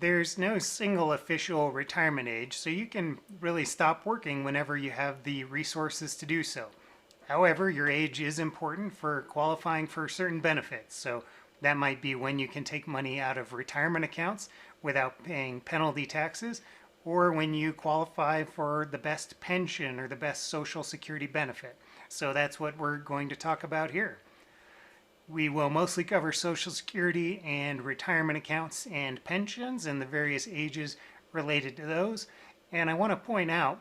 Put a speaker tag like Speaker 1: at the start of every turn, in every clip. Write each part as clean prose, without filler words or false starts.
Speaker 1: There's no single official retirement age, so you can really stop working whenever you have the resources to do so. However, your age is important for qualifying for certain benefits, so that might be when you can take money out of retirement accounts without paying penalty taxes, or when you qualify for the best pension or the best Social Security benefit. So that's what we're going to talk about here. We will mostly cover Social Security and retirement accounts and pensions and the various ages related to those. And I want to point out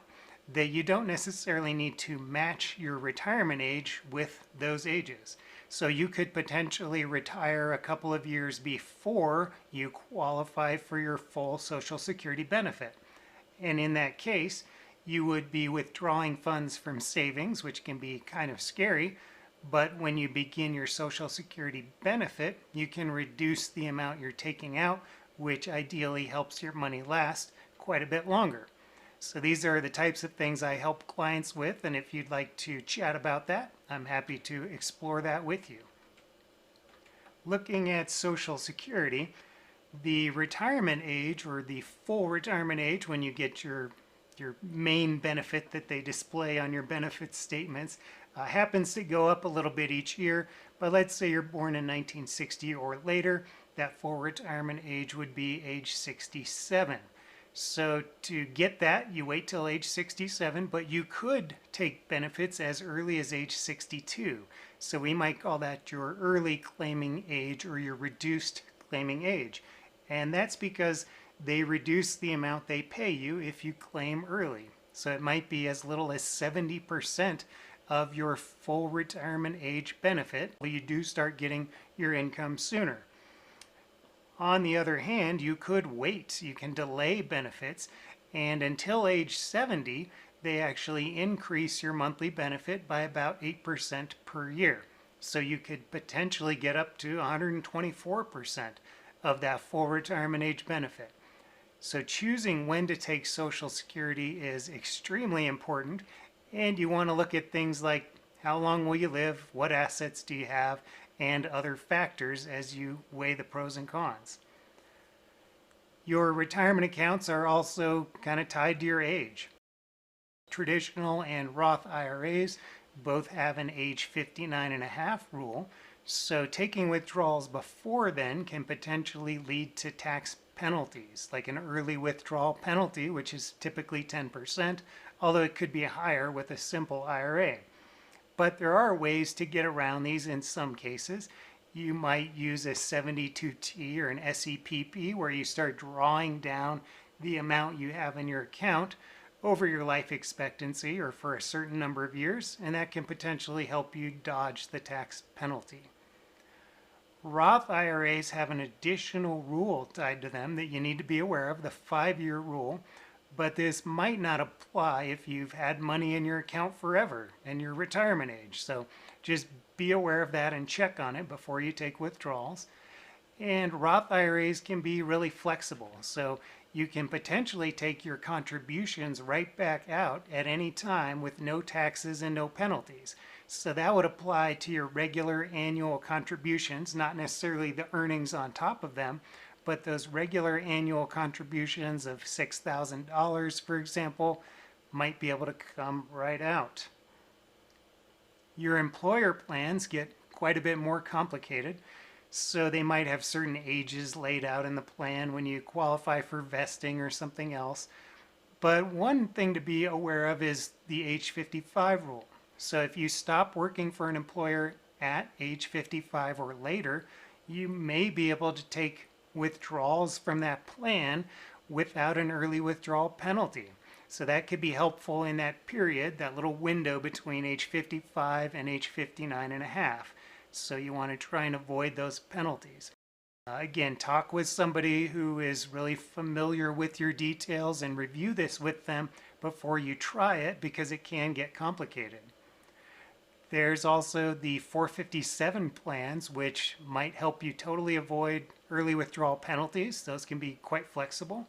Speaker 1: that you don't necessarily need to match your retirement age with those ages. So you could potentially retire a couple of years before you qualify for your full Social Security benefit. And in that case, you would be withdrawing funds from savings, which can be kind of scary. But when you begin your Social Security benefit, you can reduce the amount you're taking out, which ideally helps your money last quite a bit longer. So these are the types of things I help clients with, and if you'd like to chat about that, I'm happy to explore that with you. Looking at Social Security, the retirement age or the full retirement age when you get your main benefit that they display on your benefit statements happens to go up a little bit each year, but let's say you're born in 1960 or later, that full retirement age would be age 67. So to get that, you wait till age 67, but you could take benefits as early as age 62. So we might call that your early claiming age or your reduced claiming age. And that's because they reduce the amount they pay you if you claim early. So it might be as little as 70% of your full retirement age benefit. You do start getting your income sooner. On the other hand, you could wait. You can delay benefits, and until age 70, they actually increase your monthly benefit by about 8% per year. So you could potentially get up to 124% of that full retirement age benefit. So choosing when to take Social Security is extremely important, and you want to look at things like how long will you live, what assets do you have, and other factors as you weigh the pros and cons. Your retirement accounts are also kind of tied to your age. Traditional and Roth IRAs both have an age 59 and a half rule, so taking withdrawals before then can potentially lead to tax penalties, like an early withdrawal penalty, which is typically 10%, although it could be higher with a simple IRA. But there are ways to get around these in some cases. You might use a 72T or an SEPP where you start drawing down the amount you have in your account over your life expectancy or for a certain number of years, and that can potentially help you dodge the tax penalty. Roth IRAs have an additional rule tied to them that you need to be aware of, the 5-year rule, but this might not apply if you've had money in your account forever and your retirement age. So just be aware of that and check on it before you take withdrawals. And Roth IRAs can be really flexible, so you can potentially take your contributions right back out at any time with no taxes and no penalties. So that would apply to your regular annual contributions, not necessarily the earnings on top of them, but those regular annual contributions of $6,000, for example, might be able to come right out. Your employer plans get quite a bit more complicated, so they might have certain ages laid out in the plan when you qualify for vesting or something else. But one thing to be aware of is the age 55 rule. So if you stop working for an employer at age 55 or later, you may be able to take withdrawals from that plan without an early withdrawal penalty. So that could be helpful in that period, that little window between age 55 and age 59 and a half. So you want to try and avoid those penalties. Again, talk with somebody who is really familiar with your details and review this with them before you try it, because it can get complicated. There's also the 457 plans, which might help you totally avoid early withdrawal penalties. Those can be quite flexible.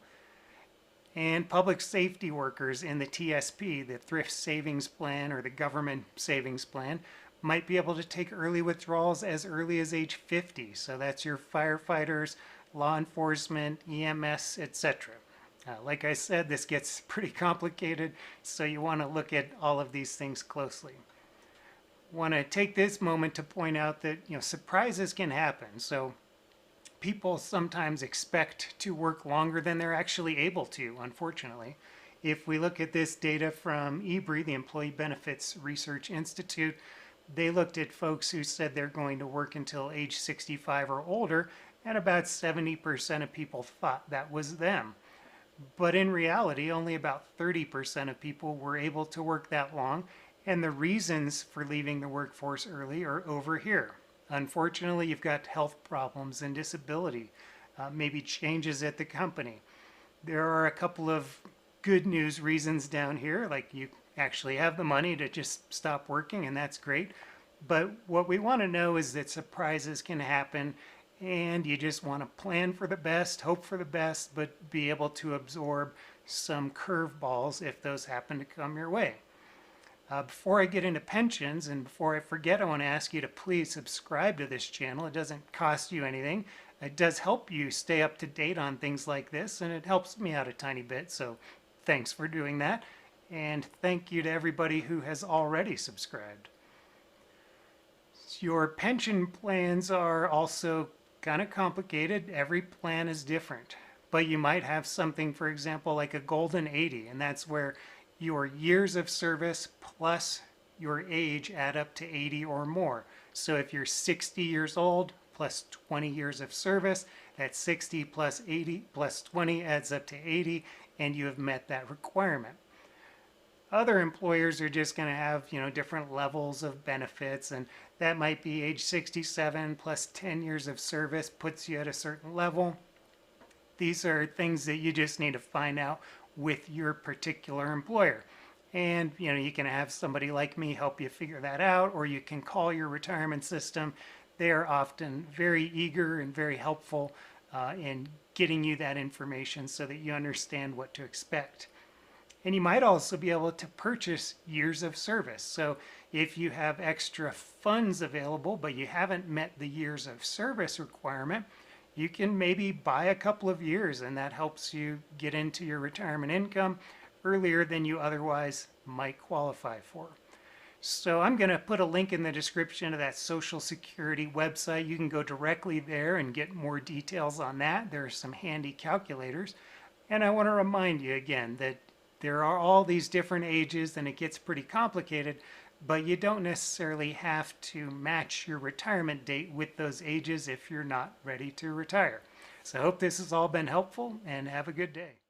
Speaker 1: And public safety workers in the TSP, the Thrift Savings Plan or the Government Savings Plan, might be able to take early withdrawals as early as age 50. So that's your firefighters, law enforcement, EMS, etc. Like I said, this gets pretty complicated, so you want to look at all of these things closely. Want to take this moment to point out that surprises can happen. So people sometimes expect to work longer than they're actually able to, unfortunately. If we look at this data from EBRI, the Employee Benefits Research Institute, they looked at folks who said they're going to work until age 65 or older, and about 70% of people thought that was them. But in reality, only about 30% of people were able to work that long, and the reasons for leaving the workforce early are over here. Unfortunately, you've got health problems and disability, maybe changes at the company. There are a couple of good news reasons down here, like you actually have the money to just stop working, and that's great. But what we want to know is that surprises can happen, and you just want to plan for the best, hope for the best, but be able to absorb some curveballs if those happen to come your way. Before I get into pensions and before I forget, I want to ask you to please subscribe to this channel. It doesn't cost you anything. It does help you stay up to date on things like this, and it helps me out a tiny bit, so thanks for doing that. And thank you to everybody who has already subscribed. Your pension plans are also kind of complicated. Every plan is different. But you might have something, for example, like a golden 80, and that's where your years of service plus your age add up to 80 or more. So if you're 60 years old plus 20 years of service, that's 60 plus 80 plus 20 adds up to 80, and you have met that requirement. Other employers are just going to have, different levels of benefits, and that might be age 67 plus 10 years of service puts you at a certain level. These are things that you just need to find out with your particular employer. And you can have somebody like me help you figure that out, or you can call your retirement system. They are often very eager and very helpful in getting you that information so that you understand what to expect. And you might also be able to purchase years of service. So if you have extra funds available, but you haven't met the years of service requirement, you can maybe buy a couple of years, and that helps you get into your retirement income earlier than you otherwise might qualify for. So I'm going to put a link in the description of that Social Security website. You can go directly there and get more details on that. There are some handy calculators. And I want to remind you again that there are all these different ages, and it gets pretty complicated, but you don't necessarily have to match your retirement date with those ages if you're not ready to retire. So I hope this has all been helpful, and have a good day.